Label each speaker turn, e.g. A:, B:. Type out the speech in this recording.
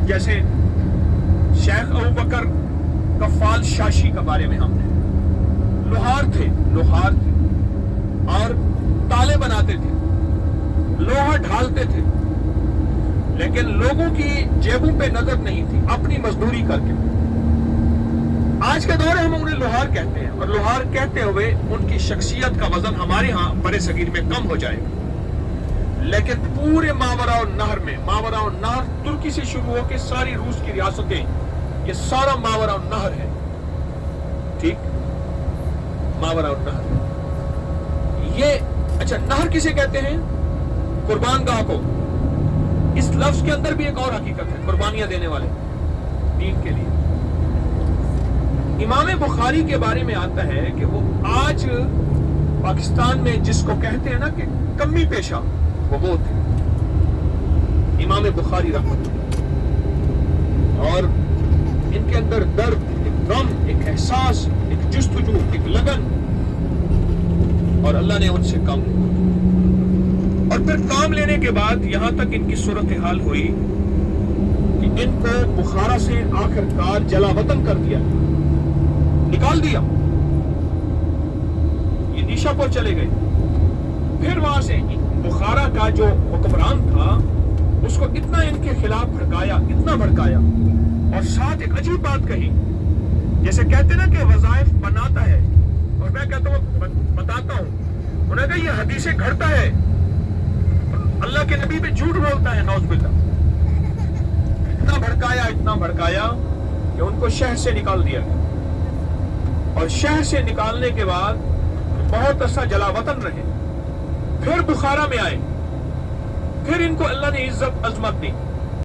A: جیسے شیخ ابو بکر کفال شاشی کے بارے میں ہم نے لوہار تھے اور تالے بناتے تھے، لوہا ڈھالتے تھے، لیکن لوگوں کی جیبوں پہ نظر نہیں تھی، اپنی مزدوری کر کے۔ آج کے دور ہم انہیں لوہار کہتے ہیں، اور لوہار کہتے ہوئے ان کی شخصیت کا وزن ہمارے ہاں بر صغیر میں کم ہو جائے گا، لیکن پورے ماوراء النہر میں، ماوراء النہر ترکی سے شروع ہو کے ساری روس کی ریاستیں، یہ سارا ماوراء النہر ہے، ٹھیک، ماوراء النہر۔ یہ اچھا، نہر کسے کہتے ہیں؟ قربان گاہ کو۔ اس لفظ کے اندر بھی ایک اور حقیقت ہے، قربانیاں دینے والے دین کے لیے۔ امام بخاری کے بارے میں آتا ہے کہ وہ آج پاکستان میں جس کو کہتے ہیں نا کہ کمی پیشہ، وہ تھے امام بخاری رحمۃ اللہ، اور ان کے اندر درد، ایک غم، ایک احساس، ایک جستجو، ایک لگن، اور اللہ نے ان سے کام لیا۔ اور پھر کام لینے کے بعد یہاں تک ان کی صورتحال ہوئی کہ ان کو بخارا سے آخر کار جلا وطن کر دیا، نکال دیا، یہ نیشا پور چلے گئے۔ پھر وہاں سے بخارا کا جو حکمران تھا اس کو اتنا ان کے خلاف بھڑکایا، اتنا بھڑکایا، اور ساتھ ایک عجیب بات کہی، جیسے کہتے نا کہ وظائف بناتا ہے اور میں کہتا ہوں بتاتا ہوں، انہوں نے کہا یہ حدیثیں گھڑتا ہے، اللہ کے نبی پہ جھوٹ بولتا ہے، نعوذ باللہ۔ اتنا بھڑکایا کہ ان کو شہر سے نکال دیا گیا، اور شہر سے نکالنے کے بعد بہت عرصہ جلا وطن رہے۔ پھر بخارا میں آئے، پھر ان کو اللہ نے عزت عظمت دی،